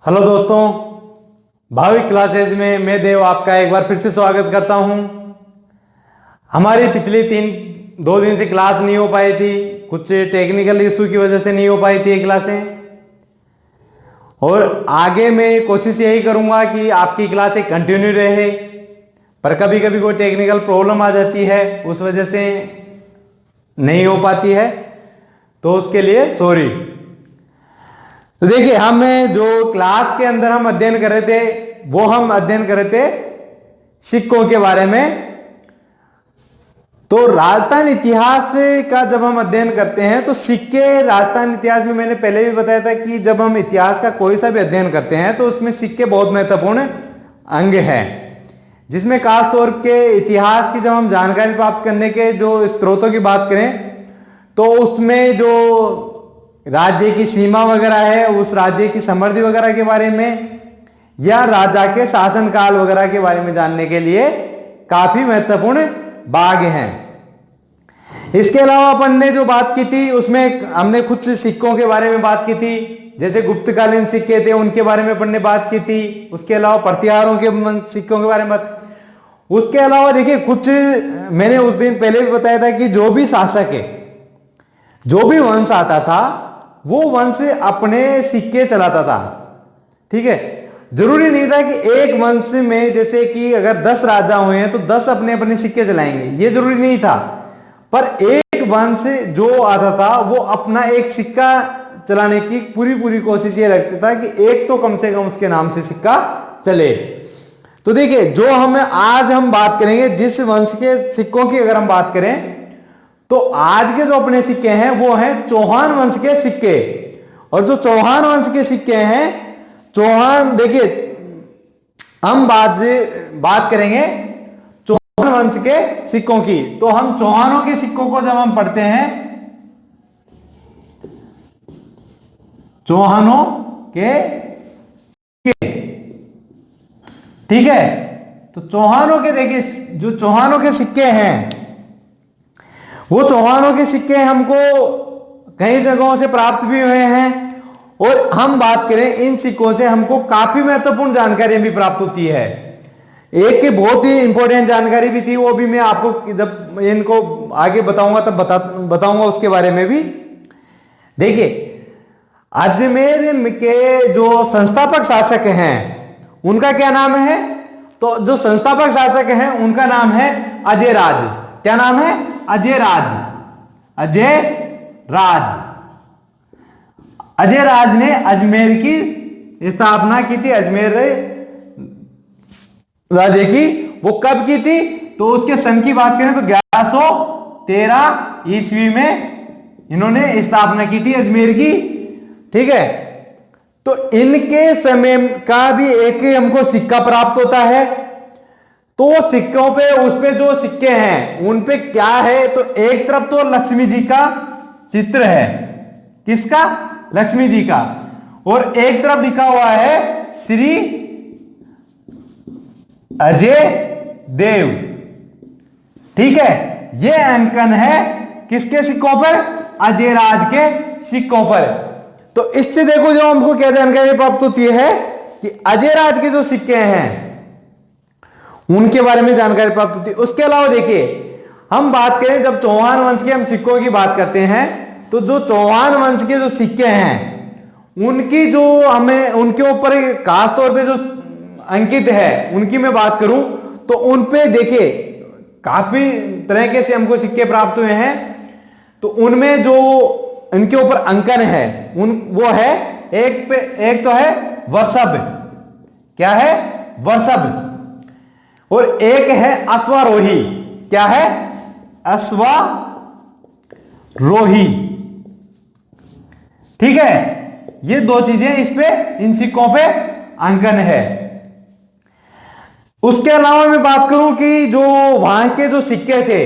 Hello दोस्तों, Bhavik classes में मैं देव आपका एक बार फिर से स्वागत करता हूं। हमारी पिछली 2 दिन से क्लास नहीं हो पाई थी, कुछ टेक्निकल इशू की वजह से नहीं हो पाई थी ये क्लासें। और आगे मैं कोशिश यही करूंगा कि आपकी क्लासें कंटिन्यू रहे, पर कभी कभी कोई टेक्निकल प्रॉब्लम आ जाती है, उस वजह से नहीं हो पाती है, तो उसके लिए सॉरी। तो देखिए, हम जो क्लास के अंदर हम अध्ययन कर रहे थे वो हम अध्ययन कर रहे थे सिक्कों के बारे में। तो राजस्थान इतिहास का जब हम अध्ययन करते हैं तो सिक्के, राजस्थान इतिहास में मैंने पहले भी बताया था कि जब हम इतिहास का कोई सा भी अध्ययन करते हैं तो उसमें सिक्के बहुत महत्वपूर्ण अंग है, जिसमें खास तौर के इतिहास की जब हम जानकारी प्राप्त करने के जो स्रोतों की बात करें तो उसमें जो राज्य की सीमा वगैरह है, उस राज्य की समृद्धि वगैरह के बारे में या राजा के शासनकाल वगैरह के बारे में जानने के लिए काफी महत्वपूर्ण भाग हैं। इसके अलावा अपन ने जो बात की थी उसमें हमने कुछ सिक्कों के बारे में बात की थी, जैसे गुप्तकालीन सिक्के थे उनके बारे में अपन ने बात की थी। उसके अलावा प्रतिहारों के सिक्कों के बारे में उसके अलावा देखिए, कुछ मैंने उस दिन पहले भी बताया था कि जो भी शासक है, जो भी वंश आता था, वो वंश अपने सिक्के चलाता था। ठीक है, जरूरी नहीं था कि एक वंश में जैसे कि अगर 10 राजा हुए हैं तो 10 अपने अपने सिक्के चलाएंगे, ये जरूरी नहीं था। पर एक वंश जो आता था वो अपना एक सिक्का चलाने की पूरी कोशिश ये रखता था कि एक तो कम से कम उसके नाम से सिक्का चले। तो देखिए, जो आज हम बात करेंगे जिस वंश के सिक्कों की अगर हम बात करें तो आज के जो अपने सिक्के हैं वो हैं चौहान वंश के सिक्के। और जो चौहान वंश के सिक्के हैं, चौहान, देखिए हम बात करेंगे चौहान वंश के सिक्कों की। तो हम चौहानों के सिक्कों को जब हम पढ़ते हैं, चौहानों के सिक्के, ठीक है, तो चौहानों के देखिए, जो चौहानों के सिक्के हैं वो चौहानों के सिक्के हमको कई जगहों से प्राप्त भी हुए हैं। और हम बात करें, इन सिक्कों से हमको काफी महत्वपूर्ण जानकारी भी प्राप्त होती है। एक बहुत ही इंपॉर्टेंट जानकारी भी थी, वो भी मैं आपको जब इनको आगे बताऊंगा तब बताऊंगा उसके बारे में भी। देखिए, अजमेर के जो संस्थापक शासक हैं उनका क्या नाम है? तो जो संस्थापक शासक हैं उनका नाम है अजयराज। क्या नाम है? अजयराज। अजयराज ने अजमेर की स्थापना की थी, अजमेर राज्य की। वो कब की थी? तो उसके सन की बात करें तो 1113 ईस्वी में इन्होंने स्थापना की थी अजमेर की। ठीक है, तो इनके समय का भी एक हमको सिक्का प्राप्त होता है। तो सिक्कों पे, उस पे जो सिक्के हैं उन पे क्या है? तो एक तरफ तो लक्ष्मी जी का चित्र है। किसका? लक्ष्मी जी का। और एक तरफ लिखा हुआ है श्री अजय देव। ठीक है, ये अंकन है किसके सिक्कों पर? अजयराज के सिक्कों पर। तो इससे देखो, जो हमको क्या जानकारी प्राप्त होती है कि अजयराज के जो सिक्के हैं उनके बारे में जानकारी प्राप्त होती है। उसके अलावा देखिए, हम बात करें, जब चौहान वंश के हम सिक्कों की बात करते हैं तो जो चौहान वंश के जो सिक्के हैं उनकी जो हमें उनके ऊपर खास तौर पे जो अंकित है उनकी मैं बात करूं तो उन पे देखिए काफी तरीके से हमको सिक्के प्राप्त हुए हैं। तो उनमें जो इनके ऊपर अंकन है वो है, एक तो है वर्षभ। क्या है? वर्षभ। और एक है अश्वारोही। क्या है? अश्वारोही। ठीक है, ये 2 चीजें इस पे, इन सिक्कों पे अंकन है। उसके अलावा मैं बात करूं कि जो वहां के जो सिक्के थे,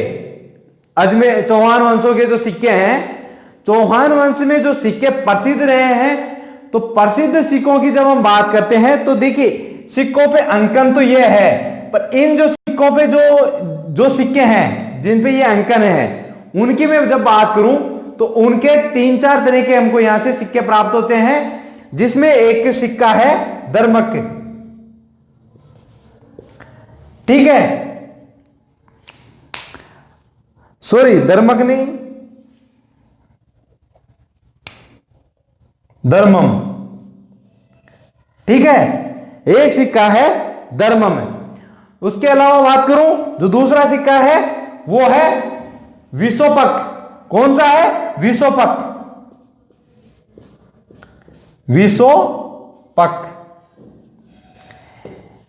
अजमेर चौहान वंशों के जो सिक्के हैं, चौहान वंश में जो सिक्के प्रसिद्ध रहे हैं, तो प्रसिद्ध सिक्कों की जब हम बात करते हैं तो देखिए, सिक्कों पे अंकन तो ये है, पर इन जो सिक्कों पे जो सिक्के हैं जिन पे ये अंकन है उनकी मैं जब बात करूं तो उनके 3-4 तरह के हमको यहां से सिक्के प्राप्त होते हैं। जिसमें एक सिक्का है दर्मक, ठीक है, सॉरी दर्मक नहीं, धर्मम, ठीक है, एक सिक्का है धर्मम। उसके अलावा बात करूं, जो दूसरा सिक्का है वो है विशोपक। कौन सा है? विशोपक, विशोपक,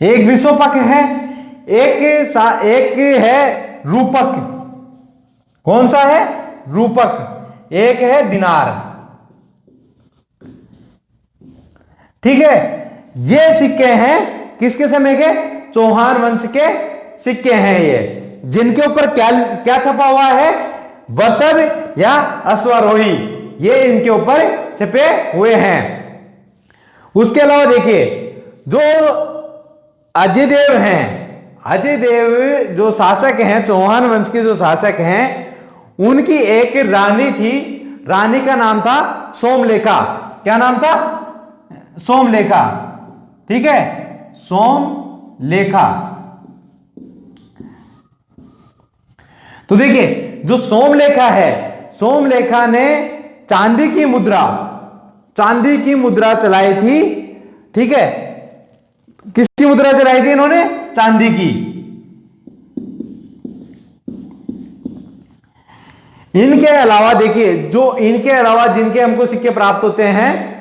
एक विशोपक है, एक है रूपक। कौन सा है? रूपक। एक है दिनार, ठीक है। ये सिक्के हैं किसके समय के? चौहान वंश के सिक्के हैं ये, जिनके ऊपर क्या क्या छपा हुआ है? वृषभ या अश्वारोही, ये इनके ऊपर छपे हुए हैं। उसके अलावा देखिए, जो अजय देव हैं, अजय देव जो शासक हैं, चौहान वंश के जो शासक हैं, उनकी एक रानी थी, रानी का नाम था सोमलेखा। क्या नाम था? सोमलेखा, ठीक है, सोमलेखा। तो देखिए, जो सोमलेखा है, सोमलेखा ने चांदी की मुद्रा चलाई थी, ठीक है। किसकी मुद्रा चलाई थी इन्होंने? चांदी की। इनके अलावा देखिए, जो इनके अलावा जिनके हमको सिक्के प्राप्त होते हैं,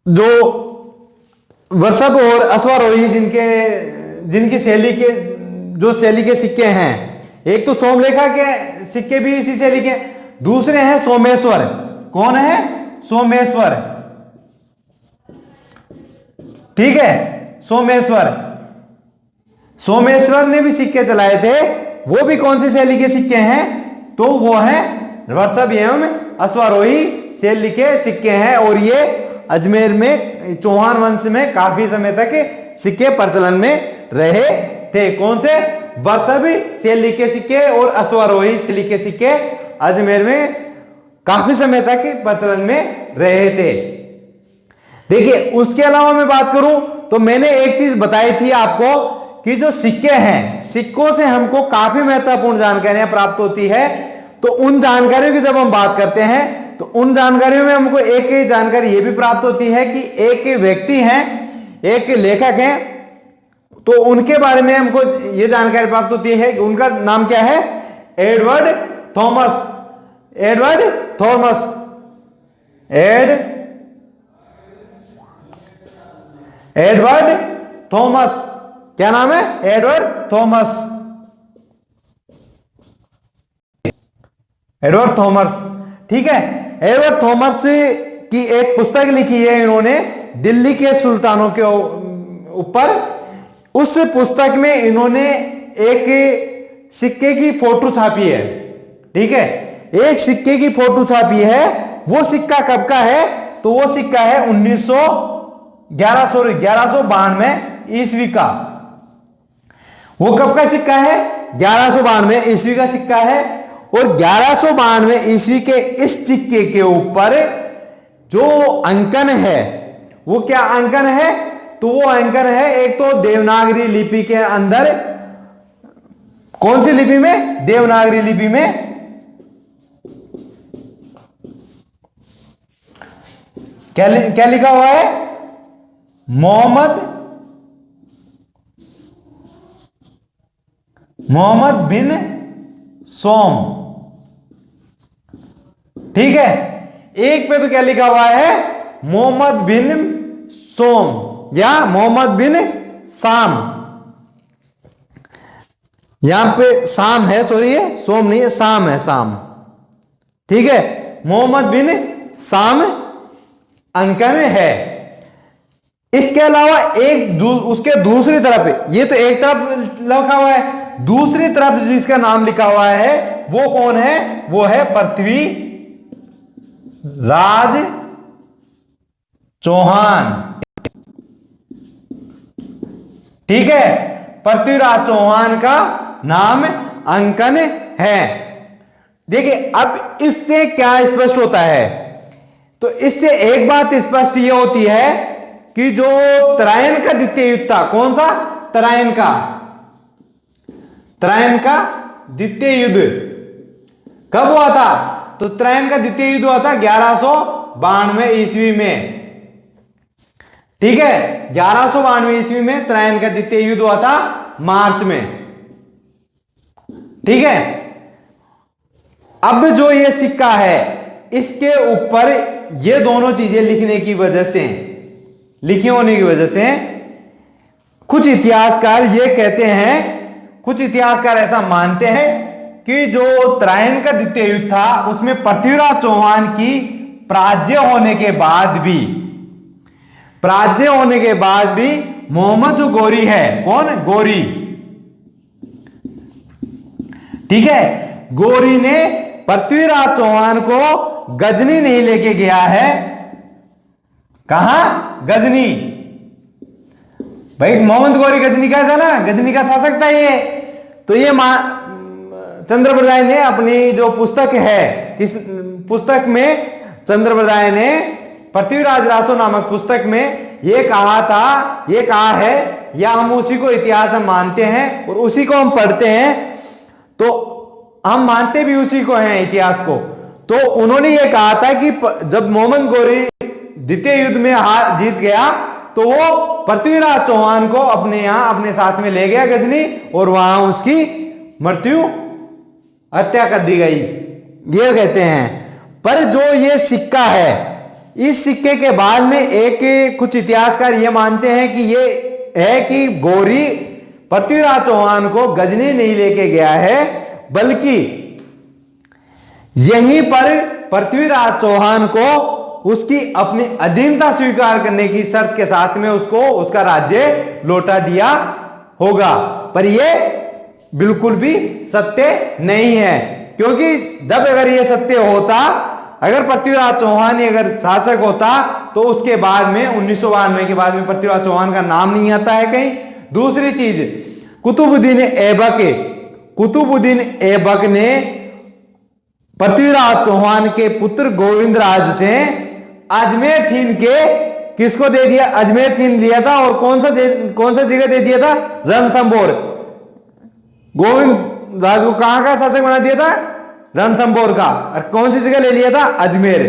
जो वृषभ और अश्वारोही जिनकी शैली के, जो शैली के सिक्के हैं, एक तो सोमलेखा के सिक्के भी इसी शैली के, दूसरे हैं सोमेश्वर। कौन है? सोमेश्वर, ठीक है, सोमेश्वर ने भी सिक्के चलाए थे। वो भी कौन सी शैली के सिक्के हैं? तो वो है वृषभ एवं अश्वारोही शैली के सिक्के हैं। और ये अजमेर में चौहान वंश में काफी समय तक सिक्के प्रचलन में रहे थे। कौन से? वृषभ शैली के सिक्के और अश्वारोही शैली के सिक्के अजमेर में काफी समय तक प्रचलन में रहे थे। देखिए, उसके अलावा मैं बात करूं तो मैंने एक चीज बताई थी आपको कि जो सिक्के हैं, सिक्कों से हमको काफी महत्वपूर्ण जानकारियां प्राप्त होती है। तो उन जानकारियों की जब हम बात करते हैं तो उन जानकारियों में हमको एक जानकारी यह भी प्राप्त होती है कि एक व्यक्ति हैं, एक लेखक हैं, तो उनके बारे में हमको यह जानकारी प्राप्त होती है कि उनका नाम क्या है? Edward Thomas. Edward Thomas, Edward Thomas, क्या नाम है? एडवर्ड थॉमस, एडवर्ड थॉमस, ठीक है। एडवर्ड थॉमस की एक पुस्तक लिखी है इन्होंने दिल्ली के सुल्तानों के ऊपर। उस पुस्तक में इन्होंने एक सिक्के की फोटो छापी है, ठीक है, एक सिक्के की फोटो छापी है। वो सिक्का कब का है? तो वो सिक्का है 1192 ईस्वी का। वो कब का सिक्का है? 1192 ईस्वी का सिक्का है। और 1192 ईस्वी के इस सिक्के के ऊपर जो अंकन है, वो क्या अंकन है? तो वो अंकन है एक तो देवनागरी लिपि के अंदर। कौन सी लिपि में? देवनागरी लिपि में। क्या लिखा हुआ है? मोहम्मद बिन सोम, ठीक है। एक पे तो क्या लिखा हुआ है? मोहम्मद बिन सोम या मोहम्मद बिन साम। यहां पे साम है, सॉरी ये सोम नहीं है, साम है, साम, ठीक है। मोहम्मद बिन साम अंकन है। इसके अलावा उसके दूसरी तरफ, ये तो एक तरफ लिखा हुआ है, दूसरी तरफ जिसका नाम लिखा हुआ है वो कौन है? वो है पृथ्वी राज चौहान, ठीक है। पृथ्वीराज चौहान का नाम अंकन है। देखिए, अब इससे क्या स्पष्ट होता है? तो इससे एक बात स्पष्ट ये होती है कि जो तराइन का द्वितीय युद्ध था, कौन सा? तराइन का द्वितीय युद्ध कब हुआ था? तो तराइन का द्वितीय युद्ध हुआ था 1192 ईस्वी में। ठीक है, 1192 ईस्वी में तराइन का द्वितीय युद्ध हुआ था, मार्च में। ठीक है, अब जो ये सिक्का है इसके ऊपर ये दोनों चीजें लिखने की वजह से, लिखी होने की वजह से कुछ इतिहासकार ये कहते हैं, कुछ इतिहासकार ऐसा मानते हैं कि जो तराइन का द्वितीय युद्ध था उसमें पृथ्वीराज चौहान की पराजय होने के बाद भी मोहम्मद जो गोरी है, कौन? गोरी, ठीक है, गोरी ने पृथ्वीराज चौहान को गजनी नहीं लेके गया है। कहां? गजनी। भाई मोहम्मद गोरी गजनी का था ना, गजनी का शासक था ये। तो ये चंद्रप्रदाय ने अपनी जो पुस्तक है, किस पुस्तक में चंद्रप्रदाय ने पृथ्वीराज रासो नामक पुस्तक में ये कहा है, या हम उसी को इतिहास हम मानते हैं और उसी को हम पढ़ते हैं, तो हम मानते भी उसी को हैं इतिहास को। तो उन्होंने ये कहा था कि जब मोहम्मद गोरी द्वितीय युद्ध में हार जीत गया तो वो पृथ्वीराज चौहान को अपने यहां अपने साथ में ले गया गजनी, और वहां उसकी हत्या कर दी गई, ये कहते हैं। पर जो ये सिक्का है, इस सिक्के के बाद में कुछ इतिहासकार ये मानते हैं कि ये है कि गोरी पृथ्वीराज चौहान को गजनी नहीं लेके गया है, बल्कि यहीं पर पृथ्वीराज चौहान को उसकी अपनी अधीनता स्वीकार करने की शर्त के साथ में उसको उसका राज्य लौटा दिया होगा। पर यह बिल्कुल भी सत्य नहीं है, क्योंकि जब अगर यह सत्य होता, अगर पृथ्वीराज चौहान ही अगर शासक होता, तो उसके बाद में 1992 के बाद में पृथ्वीराज चौहान का नाम नहीं आता है कहीं। दूसरी चीज, कुतुबुद्दीन ऐबक ने पृथ्वीराज चौहान के पुत्र गोविंदराज से अजमेर छीन के किसको दे दिया? अजमेर छीन लिया था। और कौन सा जगह दे दिया था? रणथंभौर। गोविंद राज को कहां का शासक बना दिया था? रणथंभौर का। और कौन सी जगह ले लिया था? अजमेर।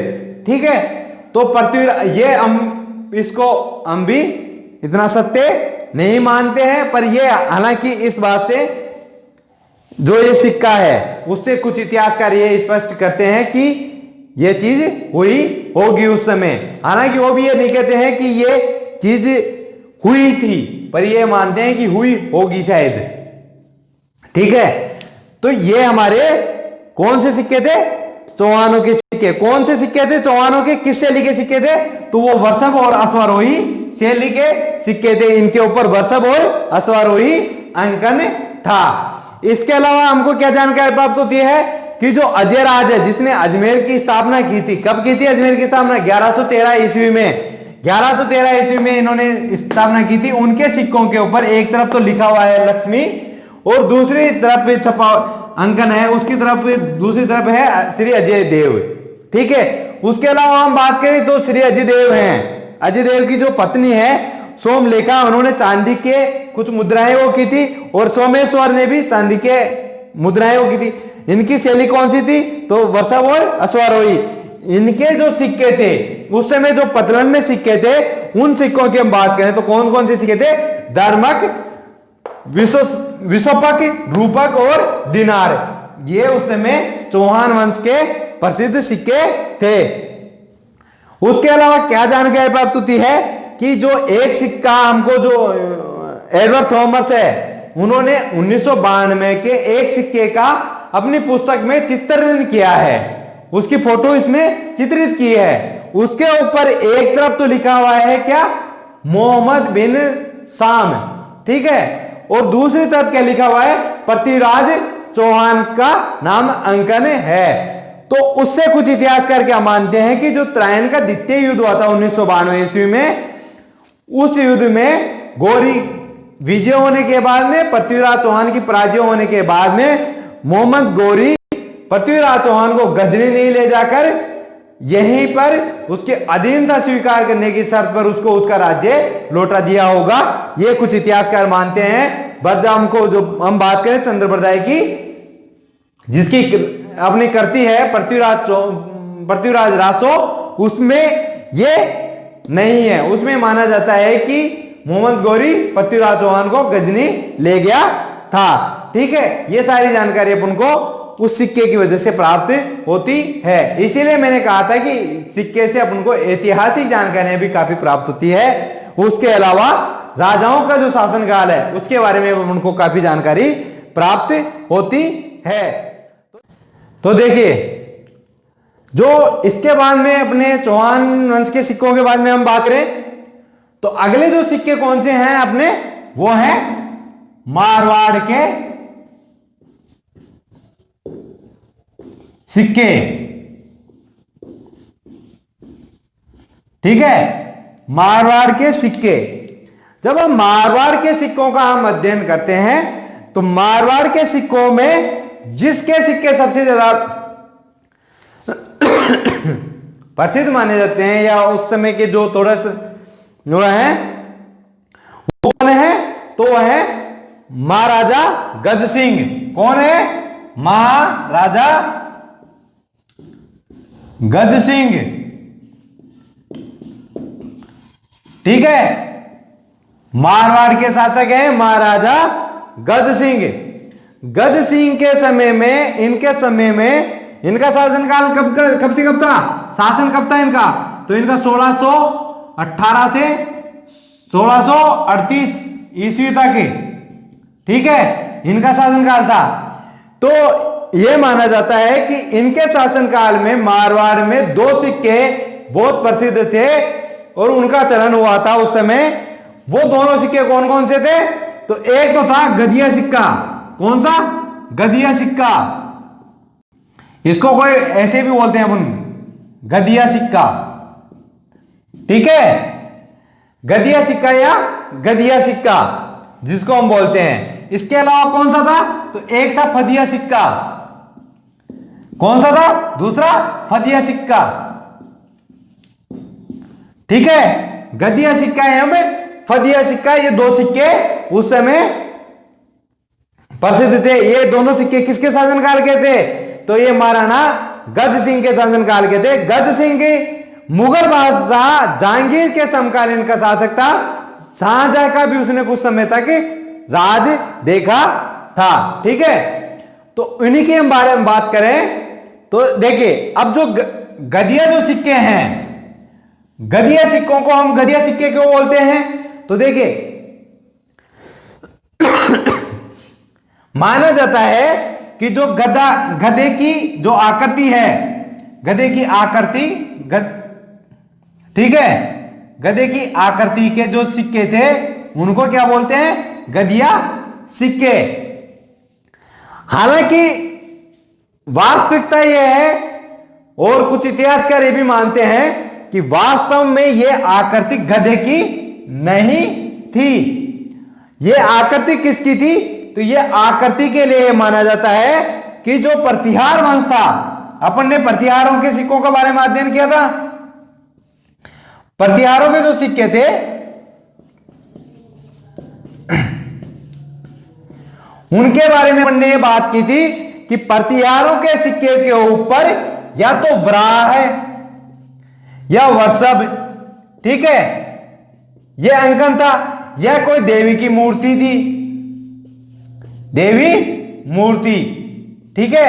ठीक है, तो पृथ्वीराज, ये इसको हम भी इतना सत्य नहीं मानते हैं, पर ये हालांकि इस बात से जो ये सिक्का है उससे कुछ इतिहासकार ये स्पष्ट करते हैं कि ये चीज हुई होगी उस समय। हालांकि वो भी ये नहीं कहते हैं कि ये चीज हुई थी, पर ये मानते हैं कि हुई होगी शायद। ठीक है, तो ये हमारे कौन से सिक्के थे? चौहानों के सिक्के। कौन से सिक्के थे? चौहानों के। किस शैली के सिक्के थे? तो वो वर्षभ और अश्वारोही शैली के सिक्के थे। इनके ऊपर वर्षभ और अश्वारोही अंकन था। इसके अलावा हमको क्या जानकारी प्राप्त होती है कि जो अजय राज है, जिसने अजमेर की स्थापना की थी, कब की थी अजमेर की स्थापना? 1113 ईस्वी में। 1113 ईस्वी में इन्होंने स्थापना की थी। उनके सिक्कों के ऊपर एक तरफ तो लिखा हुआ है लक्ष्मी, और दूसरी तरफ छपा अंकन है, उसकी तरफ दूसरी तरफ है श्री अजय देव। ठीक है, उसके अलावा हम बात करें तो श्री अजय देव हैं। अजय देव की जो पत्नी है सोमलेखा, उन्होंने चांदी के कुछ मुद्राएं वो की थी, और सोमेश्वर ने भी चांदी के मुद्राएं वो की थी। इनकी शैली कौन सी थी? तो वर्षभ और अश्वारोही। इनके जो सिक्के थे उस समय, जो पतलन में सिक्के थे, उन सिक्कों की हम बात करें तो कौन कौन से सिक्के थे? धर्मक, विशोपक, रूपक और दिनार। ये उस समय चौहान वंश के प्रसिद्ध सिक्के थे। उसके अलावा क्या जानकारी प्राप्त होती है कि जो एक सिक्का हमको, जो एडवर्ड थॉमस है, उन्होंने 1992 के एक सिक्के का अपनी पुस्तक में चित्रण किया है। उसकी फोटो इसमें चित्रित की है। उसके ऊपर एक तरफ तो लिखा हुआ है क्या? मोहम्मद बिन शाम। ठीक है, और दूसरी तरफ क्या लिखा हुआ है? पृथ्वीराज चौहान का नाम अंकन है। तो उससे कुछ इतिहासकार क्या मानते हैं कि जो तराइन का द्वितीय युद्ध हुआ था 1992 ईस्वी में, उस युद्ध में गोरी विजय होने के बाद में, पृथ्वीराज चौहान की पराजय होने के बाद में, मोहम्मद गोरी पृथ्वीराज चौहान को गजनी नहीं ले जाकर यहीं पर उसके अधीनता स्वीकार करने की शर्त पर उसको उसका राज्य लौटा दिया होगा, ये कुछ इतिहासकार मानते हैं। बदजाम को जो हम बात करें चंद्रप्रदाय की, जिसकी अपनी करती है पृथ्वीराज रासो, उसमें ये नहीं है। उसमें माना जाता है कि मोहम्मद गौरी पृथ्वीराज चौहान को गजनी ले गया था। ठीक है, ये सारी जानकारी अपन को उस सिक्के की वजह से प्राप्त होती है। इसीलिए मैंने कहा था कि सिक्के से अपन को ऐतिहासिक जानकारियां भी काफी प्राप्त होती है। उसके अलावा राजाओं का जो शासनकाल है उसके बारे में अपन को काफी जानकारी प्राप्त होती है। तो देखिए, जो इसके बाद में अपने चौहान वंश के सिक्कों के बाद में हम बात करें तो अगले जो सिक्के कौन से हैं अपने, वो हैं मारवाड़ के सिक्के। ठीक है, मारवाड़ के सिक्के। जब हम मारवाड़ के सिक्कों का हम अध्ययन करते हैं तो मारवाड़ के सिक्कों में जिसके सिक्के सबसे ज्यादा प्रसिद्ध माने जाते हैं या उस समय के जो थोड़ा जो है वो कौन है, तो वह है महाराजा गज सिंह। कौन है? महाराजा गज सिंह। ठीक है, मारवाड़ के शासक हैं महाराजा गज सिंह। गज सिंह के समय में, इनके समय में, इनका शासनकाल कब से कब था, शासन कब था इनका, तो इनका 1618 से 1638 ईस्वी तक, ठीक है, इनका शासनकाल था। तो यह माना जाता है कि इनके शासनकाल में मारवाड़ में 2 सिक्के बहुत प्रसिद्ध थे और उनका चलन हुआ था उस समय। वो दोनों सिक्के कौन कौन से थे, तो एक तो था गदिया सिक्का। कौन सा? गदिया सिक्का। इसको कोई ऐसे भी बोलते हैं अपन, गदिया सिक्का। ठीक है, गदिया सिक्का या गदिया सिक्का जिसको हम बोलते हैं। इसके अलावा कौन सा था, तो एक था फदिया सिक्का। कौन सा था? दूसरा फदिया सिक्का। ठीक है, गदिया सिक्का है हमें, फदिया सिक्का, ये 2 सिक्के उस समय प्रसिद्ध थे। ये दोनों सिक्के किसके शासनकाल के थे, तो ये महाराणा गज सिंह के शासनकाल के थे। गज सिंह मुगल बादशाह जहांगीर के समकालीन का शासक था। शाहजहां का भी उसने कुछ समय तक राज देखा था। ठीक है, तो इन्हीं के हम बारे में बात करें तो देखिए, अब जो गदिया जो सिक्के हैं, गदिया सिक्कों को हम गदिया सिक्के क्यों बोलते हैं, तो देखिए माना जाता है कि जो गधे की जो आकृति है, गधे की आकृति, ठीक है, गधे की आकृति के जो सिक्के थे उनको क्या बोलते हैं, गदिया सिक्के। हालांकि वास्तविकता यह है और कुछ इतिहासकार ये भी मानते हैं कि वास्तव में यह आकृति गधे की नहीं थी। यह आकृति किसकी थी, तो यह आकृति के लिए माना जाता है कि जो प्रतिहार वंश था, अपन ने प्रतिहारों के सिक्कों के बारे में अध्ययन किया था। प्रतिहारों के जो सिक्के थे उनके बारे में हमने ये बात की थी कि प्रतिहारों के सिक्के के ऊपर या तो वराह है या वृषभ, ठीक है, यह अंकन था, यह कोई देवी की मूर्ति थी, देवी मूर्ति, ठीक है,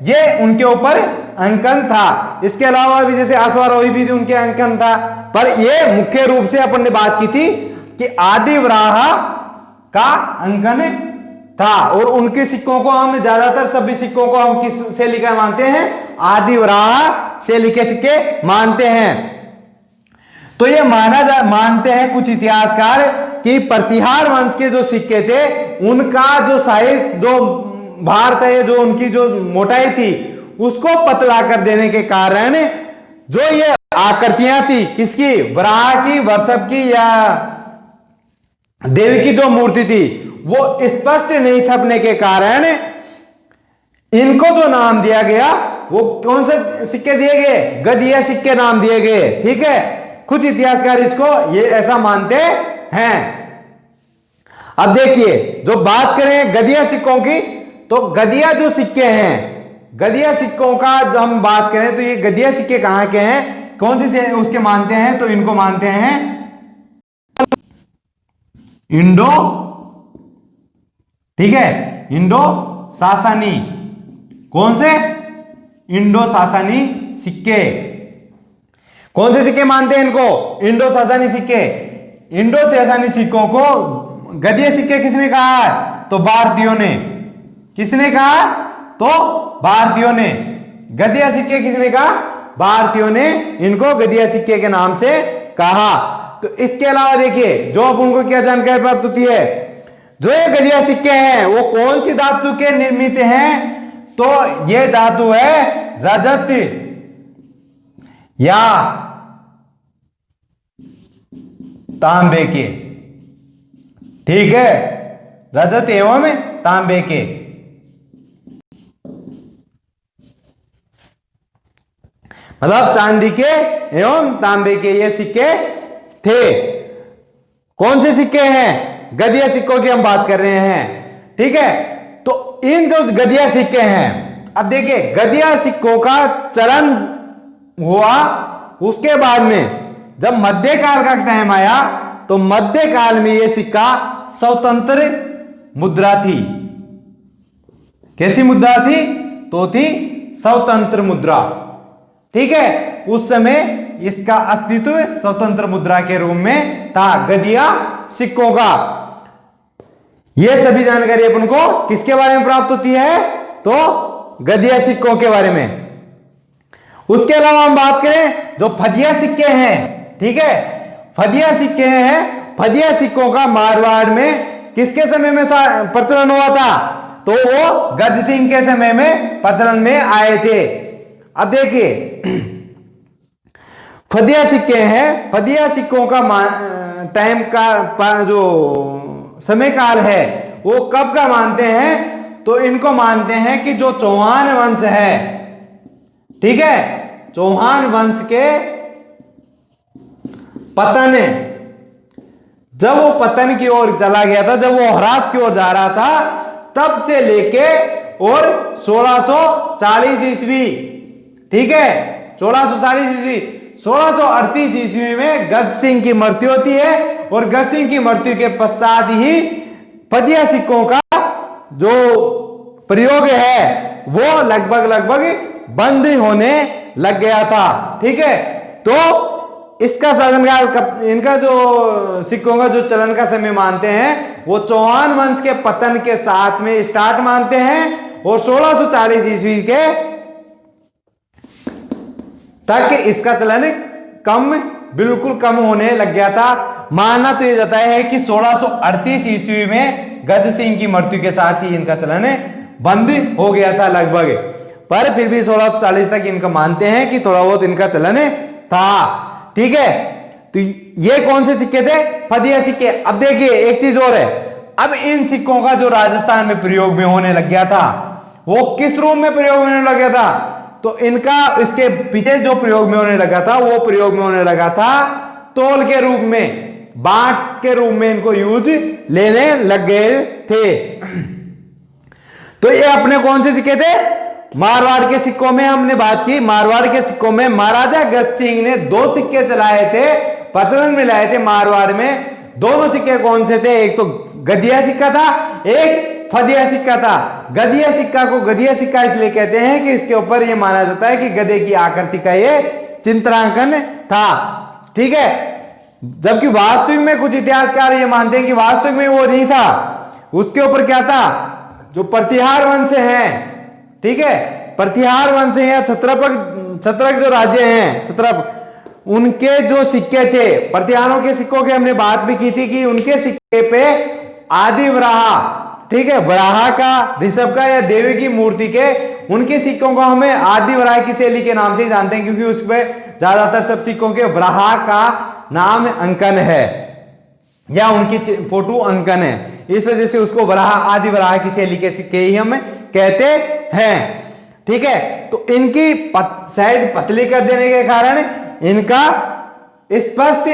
यह उनके ऊपर अंकन था। इसके अलावा भी जैसे अश्वारोही भी थी, उनके अंकन था, पर यह मुख्य रूप से अपन ने बात की थी कि आदि वराह का अंकन था। और उनके सिक्कों को हम ज्यादातर सभी सिक्कों को हम किस से लिखा मानते हैं, आदि वराह से लिखे सिक्के मानते हैं। तो ये मानते हैं कुछ इतिहासकार कि प्रतिहार वंश के जो सिक्के थे उनका जो साइज, जो भार था, जो उनकी जो मोटाई थी, उसको पतला कर देने के कारण जो ये आकृतियां थी किसकी, वराह की, वृषभ की या देवी की जो मूर्ति थी, वो स्पष्ट नहीं छपने के कारण इनको जो नाम दिया गया वो कौन से सिक्के दिए गए? गदिया सिक्के नाम दिए गए। ठीक है, कुछ इतिहासकार इसको ये ऐसा मानते हैं। अब देखिए, जो बात करें गदिया सिक्कों की, तो गदिया जो सिक्के हैं, गदिया सिक्कों का जो हम बात करें तो ये गदिया सिक्के कहां के हैं, कौन से उसके मानते हैं? तो इनको मानते हैं इंडो, ठीक है, इंडो सासानी। कौन से? इंडो सासानी सिक्के। कौन से सिक्के मानते हैं इनको? इंडो सासानी सिक्के। इंडो सासानी सिक्कों को गदिया सिक्के किसने कहा है? तो भारतीयों ने। किसने कहा? तो भारतीयों ने। गदिया सिक्के किसने कहा? भारतीयों ने इनको गदिया सिक्के के नाम से कहा। तो इसके अलावा देखिए, जो अब उनको क्या जानकारी प्राप्त होती है, जो ये गदिया सिक्के हैं वो कौन सी धातु के निर्मित हैं? तो ये धातु है रजत या तांबे के। ठीक है, रजत एवं तांबे के। मतलब चांदी के एवं तांबे के ये सिक्के थे। कौन से सिक्के हैं? गदिया सिक्कों की हम बात कर रहे हैं। ठीक है, तो इन जो गदिया सिक्के हैं, अब देखिए गदिया सिक्कों का चलन हुआ उसके बाद में जब मध्यकाल का टाइम आया, तो मध्यकाल में यह सिक्का स्वतंत्र मुद्रा थी। कैसी मुद्रा थी? तो थी स्वतंत्र मुद्रा। ठीक है, उस समय इसका अस्तित्व स्वतंत्र मुद्रा के रूप में था, गदिया सिक्कों का। यह सभी जानकारी अपन को किसके बारे में प्राप्त होती है? तो गदिया सिक्कों के बारे में। उसके अलावा हम बात करें जो फदिया सिक्के हैं। ठीक है, फदिया सिक्के हैं, फदिया सिक्कों का मारवाड़ में किसके समय में प्रचलन हुआ था? तो वो गज सिंह के समय में प्रचलन में आए थे। अब देखिए, फदिया सिक्के हैं, फदिया सिक्कों का टाइम का जो समय काल है वो कब का मानते हैं? तो इनको मानते हैं कि जो चौहान वंश है, ठीक है, चौहान वंश के पतन, जब वो पतन की ओर चला गया था, जब वो ह्रास की ओर जा रहा था, तब से लेके और 1640 ईस्वी, ठीक है, 1640 ईस्वी, 1638 ईस्वी में गज सिंह की मृत्यु होती है और गज सिंह की मृत्यु के पश्चात ही फदिया सिक्कों का जो प्रयोग है वो लगभग बंद होने लग गया था। ठीक है, तो इसका शासनकाल, इनका जो सिक्कों का जो चलन का समय मानते हैं वो चौहान वंश के पतन के साथ में स्टार्ट मानते हैं और 1640 ईस्वी के तक इसका चलन बिल्कुल कम होने लग गया था। मानना तो ये जाता है कि 1638 ईस्वी में गज सिंह की मृत्यु के साथ ही इनका चलन बंद हो गया था लगभग, पर फिर भी 1640 तक इनका मानते हैं कि थोड़ा बहुत इनका चलन था। ठीक है, तो ये कौन से सिक्के थे? फदिया सिक्के। अब देखिए एक चीज और है, अब इन सिक्कों का जो राजस्थान में प्रयोग में होने लग गया था वो किस रूप में प्रयोग होने लग गया था? तो इनका इसके पीछे जो प्रयोग में होने लगा था वो प्रयोग में होने लगा था तोल के रूप में, बाट के रूप में इनको यूज लेने लग गए थे। तो ये अपने कौन से सिक्के थे? मारवाड़ के सिक्कों में हमने बात की। मारवाड़ के सिक्कों में महाराजा गज सिंह ने 2 सिक्के चलाए थे, प्रचलन में लाए थे मारवाड़ में। दोनों सिक्के कौन से थे? एक तो गदिया सिक्का था, एक फदिया सिक्का था। गदिया सिक्का को गदिया सिक्का इसलिए कहते हैं कि इसके ऊपर यह माना जाता है कि गधे की आकृति का ये चित्रांकन था। ठीक है, जबकि वास्तविक में कुछ इतिहासकार ये मानते हैं कि वास्तविक में वो नहीं था, उसके ऊपर क्या था? जो प्रतिहार वंश है, ठीक है, प्रतिहार वंश या छत्रक जो राज्य हैं, छत्रप, उनके जो सिक्के थे, प्रतिहारों के सिक्कों की हमने बात भी की थी कि उनके सिक्के पे आदि वराह, ठीक है, वराह का, ऋषभ का या देवी की मूर्ति के, उनके सिक्कों को हमें आदि वराह की शैली के नाम से जानते हैं क्योंकि उस पर ज्यादातर सब सिक्कों के वराह का नाम अंकन है या उनकी फोटो अंकन है, इस वजह से उसको वराह, आदि वराह की शैली के सिक्के ही हम कहते हैं। ठीक है, तो इनकी साइज पतली कर देने के कारण इनका स्पष्ट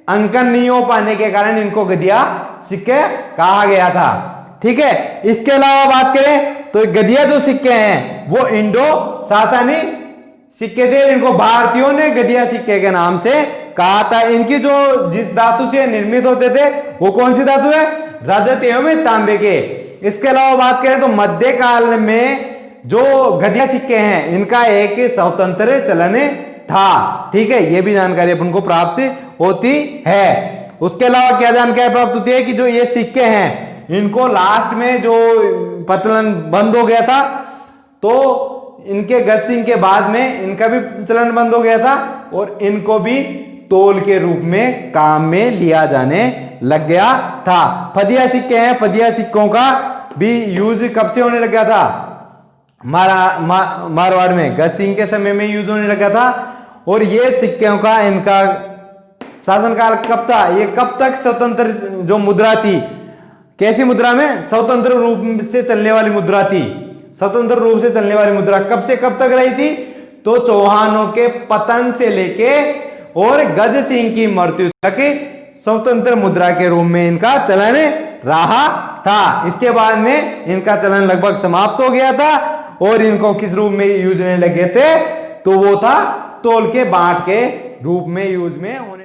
अंकन नहीं हो पाने के कारण इनको गदिया सिक्के कहा गया था। ठीक है, इसके अलावा बात करें तो गदिया जो सिक्के हैं वो इंडो सासानी सिक्के थे, इनको भारतीयों ने गदिया सिक्के के नाम से कहा था। इनकी जो जिस धातु से निर्मित होते थे वो कौन सी धातु है, रजत एवं तांबे के। इसके अलावा बात करें तो मध्यकाल में जो गदिया सिक्के हैं इनका एक स्वतंत्र चलन था। ठीक है, ये भी जानकारी अपन को प्राप्त होती है। उसके अलावा क्या जानकारी प्राप्त होती है कि जो ये सिक्के हैं इनको लास्ट में जो प्रचलन बंद हो गया था, तो इनके गस्सिंग के बाद में इनका भी चलन बंद हो गया था और इनको भी तोल के रूप में काम में लिया जाने लग गया था। फदिया सिक्के हैं, फदिया सिक्कों का भी यूज कब से होने लगा था, मारवाड़ में गस्सिंग के समय में यूज होने लगा था। और ये सिक्कों का इनका शासनकाल कब था, ये कब तक स्वतंत्र जो मुद्रा थी, कैसी मुद्रा में, स्वतंत्र रूप से चलने वाली मुद्रा थी। स्वतंत्र रूप से चलने वाली मुद्रा कब से कब तक रही थी, तो चौहानों के पतन से लेके और गज सिंह की मृत्यु तक स्वतंत्र मुद्रा के रूप में इनका चलन रहा था। इसके बाद में इनका चलन लगभग समाप्त हो गया था और इनको किस रूप में यूज में लगे थे, तो वो था तोल के बांट के रूप में यूज में होने।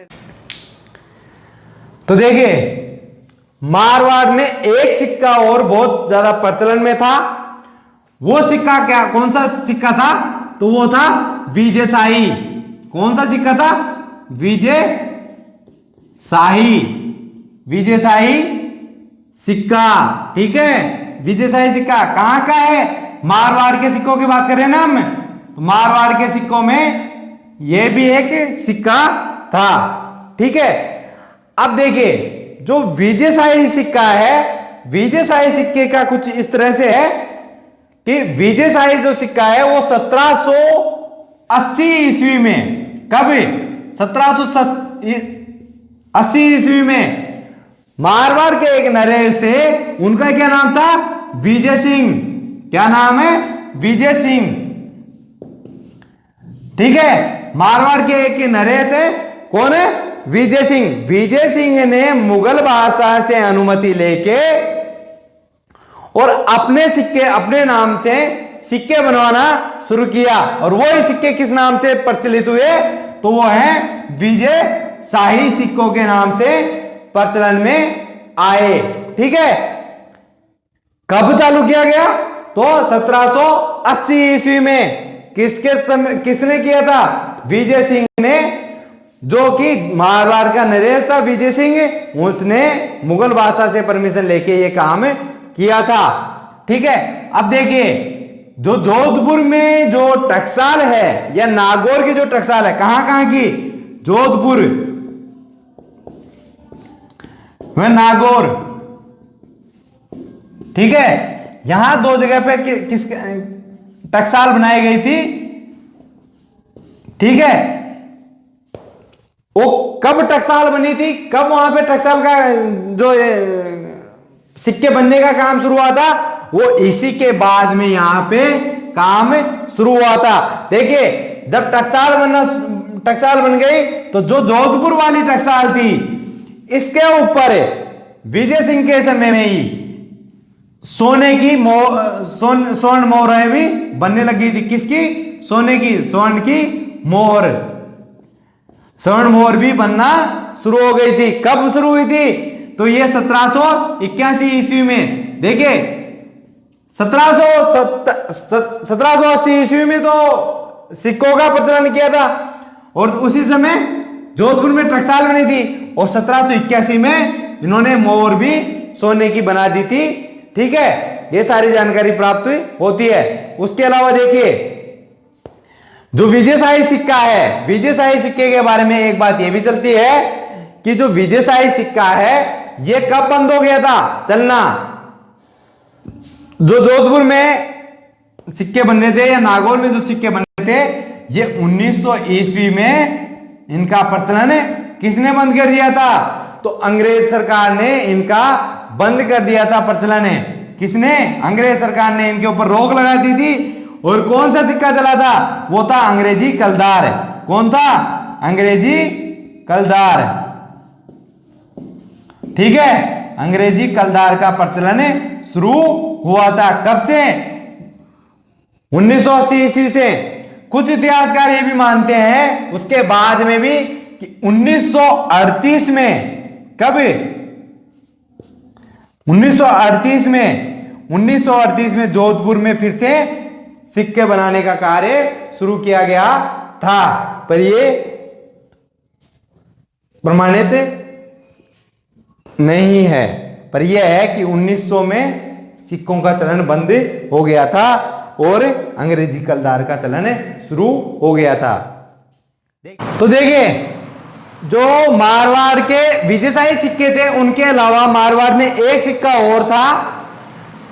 तो देखिए मारवाड़ में एक सिक्का और बहुत ज्यादा प्रचलन में था। वो सिक्का क्या, कौन सा सिक्का था, तो वो था विजय शाही। कौन सा सिक्का था, विजय शाही, विजय शाही सिक्का। ठीक है, विजय शाही सिक्का कहां का है, मारवाड़ के सिक्कों की बात कर रहे हैं ना हम, तो मारवाड़ के सिक्कों में यह भी एक सिक्का था। ठीक है, अब देखिए जो विजय शाही सिक्का है, विजय शाही सिक्के का कुछ इस तरह से है कि विजय शाही जो सिक्का है वो 1780 ईस्वी में, कब, 1780 ईस्वी में मारवाड़ के एक नरेश थे, उनका क्या नाम था, विजय सिंह। क्या नाम है, विजय सिंह। ठीक है, मारवाड़ के एक नरेश है, कौन है, विजय सिंह। विजय सिंह ने मुगल बादशाह से अनुमति लेके और अपने सिक्के अपने नाम से सिक्के बनवाना शुरू किया। और वो सिक्के किस नाम से प्रचलित हुए, तो वो है विजय शाही सिक्कों के नाम से प्रचलन में आए। ठीक है, कब चालू किया गया, तो 1780 ईस्वी में। किसने किया था, विजय सिंह ने, जो कि मारवाड़ का नरेश था विजय सिंह, उसने मुगल बादशाह से परमिशन लेके ये काम किया था। ठीक है, अब देखिए जो जोधपुर में जो टकसाल है या नागौर की जो टकसाल है, कहां कहां की, जोधपुर व नागौर। ठीक है, यहां दो जगह पे किस टकसाल बनाई गई थी। ठीक है, वो कब टकसाल बनी थी, कब वहां पे टकसाल का जो सिक्के बनने का काम शुरू हुआ था, वो इसी के बाद में यहां पे काम शुरू हुआ था। देखिए जब टकसाल बन गई तो जो जोधपुर वाली टकसाल थी, इसके ऊपर विजय सिंह के समय में ही सोने की स्वर्ण मोहरें भी बनने लगी थी। किसकी, सोने की, स्वर्ण की मोहर, स्वर्ण मोहर भी बनना शुरू हो गई थी। कब शुरू हुई थी, तो ये 1781 ईस्वी में। देखिए 1780 ईस्वी में तो सिक्कों का प्रचलन किया था और उसी समय जोधपुर में टकसाल बनी थी और 1781 में इन्होंने मोहर भी सोने की बना दी थी। ठीक है, ये सारी जानकारी प्राप्त होती है। उसके अलावा देखिए जो विजयशाही सिक्का है, विजयशाही सिक्के के बारे में एक बात यह भी चलती है कि जो विजयशाही सिक्का है ये कब बंद हो गया था चलना। जो जोधपुर में सिक्के बनने थे या नागौर में जो सिक्के बनने थे, ये 1900 ईस्वी में इनका प्रचलन किसने बंद कर दिया था, तो अंग्रेज सरकार ने इनका बंद कर दिया था प्रचलन। किसने, अंग्रेज सरकार ने इनके ऊपर रोक लगा दी थी और कौन सा सिक्का चला था? वो था अंग्रेजी कलदार। कौन था? अंग्रेजी कलदार। ठीक है, अंग्रेजी कलदार का प्रचलन शुरू हुआ था। कब से? 1980 ईस्वी से। कुछ इतिहासकार ये भी मानते हैं उसके बाद में भी कि 1938 में, कब? 1938 में जोधपुर में फिर से सिक्के बनाने का कार्य शुरू किया गया था, पर ये प्रमाणित नहीं है। पर यह है कि 1900 में सिक्कों का चलन बंद हो गया था और अंग्रेजी कलदार का चलन शुरू हो गया था। तो देखिए, जो मारवाड़ के विजयशाही सिक्के थे उनके अलावा मारवाड़ में एक सिक्का और था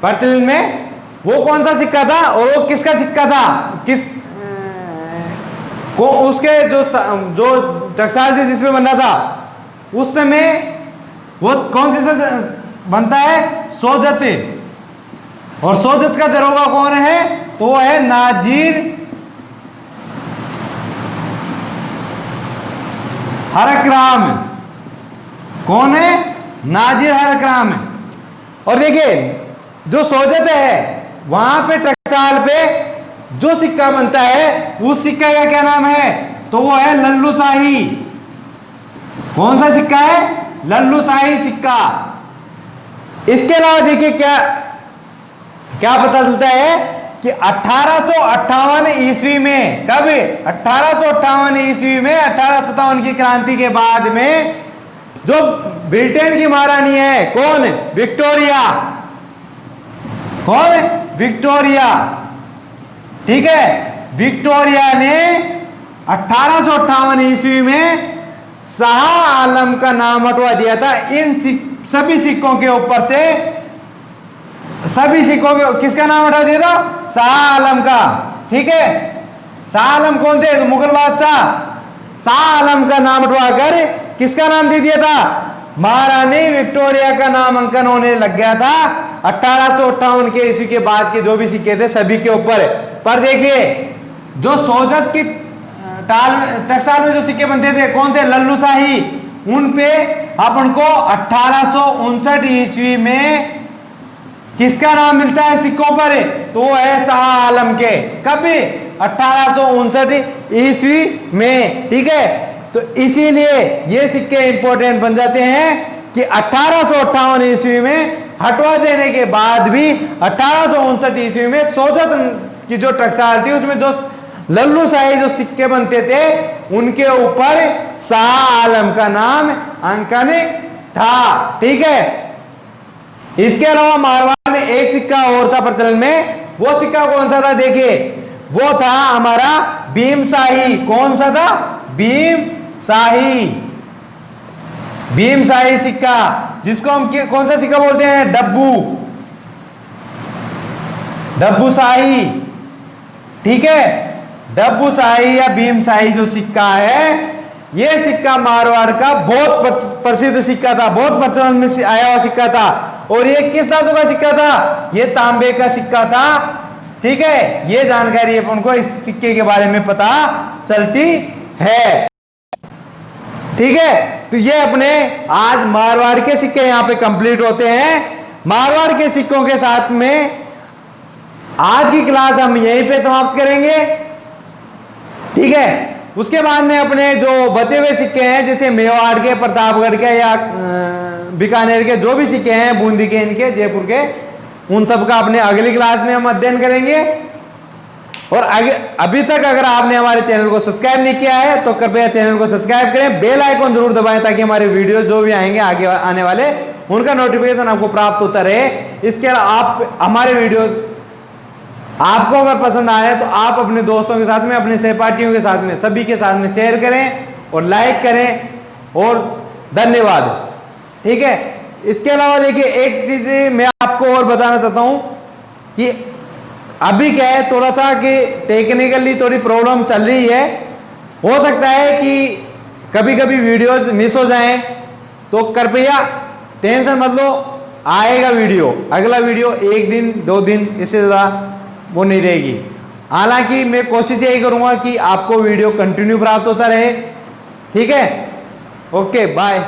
प्रचलन में। वो कौन सा सिक्का था और वो किसका सिक्का था? किस को उसके जो टकसाल से जिसमें बनना था उस समय वो कौन सी से बनता है? सोजत। और सोजत का दरोगा कौन है? तो वो है नाजिर हरकराम। कौन है? नाजिर हरकराम। और देखिए, जो सोजत है वहां पे टकसाल पे जो सिक्का बनता है उस सिक्का का क्या नाम है? तो वो है लल्लू शाही। कौन सा सिक्का है? लल्लू शाही सिक्का। इसके अलावा देखिए क्या क्या पता चलता है कि 1858 ईस्वी में, कब? 1858 ईस्वी में 1857 की क्रांति के बाद में जो ब्रिटेन की महारानी है, कौन? विक्टोरिया। कौन? विक्टोरिया। ठीक है, विक्टोरिया ने 1858 ईस्वी में शाह आलम का नाम हटवा दिया था। इन सभी सिक्कों के ऊपर से, सभी सिक्कों के किसका नाम हटा दिया था? शाह आलम का। ठीक है, शाह आलम कौन थे? तो मुगल बादशाह। शाह आलम का नाम हटवाकर किसका नाम दे दिया था? महारानी विक्टोरिया का नामांकन होने लग गया था 1858 के ईस्वी के बाद के जो भी सिक्के थे सभी के ऊपर। पर देखिए, जो सोजत की टकसाल में जो सिक्के बनते थे, कौन से? लल्लू शाही। उन पे अपन को 1859 ईस्वी में किसका नाम मिलता है सिक्कों पर? तो वो है शाह आलम के। कब? 1859 ईस्वी में। ठीक है, तो इसीलिए ये सिक्के इंपॉर्टेंट बन जाते हैं कि 1858 ईस्वी में हटवा देने के बाद भी 1859 ईस्वी में सोजत की जो टकसाल थी उसमें जो लल्लू शाही जो सिक्के बनते थे उनके ऊपर शाह आलम का नाम अंकन था। ठीक है, इसके अलावा मारवाड़ में एक सिक्का और था प्रचलन में। वो सिक्का कौन सा था? देखिए, वो था हमारा भीम शाही। कौन सा था? भीम शाही। भीम शाही सिक्का, जिसको हम कौन सा सिक्का बोलते हैं? डब्बू। डब्बू शाही। ठीक है, डब्बू शाही या भीम शाही जो सिक्का है, यह सिक्का मारवाड़ का बहुत प्रसिद्ध सिक्का था, बहुत प्रचलन में आया हुआ सिक्का था। और ये किस धातु का सिक्का था? ये तांबे का सिक्का था। ठीक है, ये जानकारी अपन को इस सिक्के के बारे में पता चलती है। ठीक है, तो ये अपने आज मारवाड़ के सिक्के यहां पे कंप्लीट होते हैं। मारवाड़ के सिक्कों के साथ में आज की क्लास हम यहीं पे समाप्त करेंगे। ठीक है, उसके बाद में अपने जो बचे हुए सिक्के हैं, जैसे मेवाड़ के, प्रतापगढ़ के या बीकानेर के जो भी सिक्के हैं, बूंदी के, इनके, जयपुर के, उन सब का अपने अगली क्लास में हम अध्ययन करेंगे। और अभी तक अगर आपने हमारे चैनल को सब्सक्राइब नहीं किया है तो कृपया चैनल को सब्सक्राइब करें, बेल आइकन जरूर दबाएं ताकि हमारे वीडियो जो भी आएंगे आगे आने वाले उनका नोटिफिकेशन आपको प्राप्त होता रहे। इसके अलावा आप हमारे वीडियो आपको अगर पसंद आए तो आप अपने दोस्तों के साथ में, अपने सहपाठियों के साथ में, सभी के साथ में शेयर करें और लाइक करें। और धन्यवाद। ठीक है, इसके अलावा देखिए एक चीज मैं आपको और बताना चाहता हूं कि अभी क्या है, थोड़ा सा कि टेक्निकली थोड़ी प्रॉब्लम चल रही है। हो सकता है कि कभी कभी वीडियोस मिस हो जाएं, तो कृपया टेंशन मत लो, आएगा वीडियो। अगला वीडियो 1 दिन 2 दिन इससे ज़्यादा वो नहीं रहेगी, हालांकि मैं कोशिश यही करूंगा कि आपको वीडियो कंटिन्यू प्राप्त होता रहे। ठीक है, ओके बाय।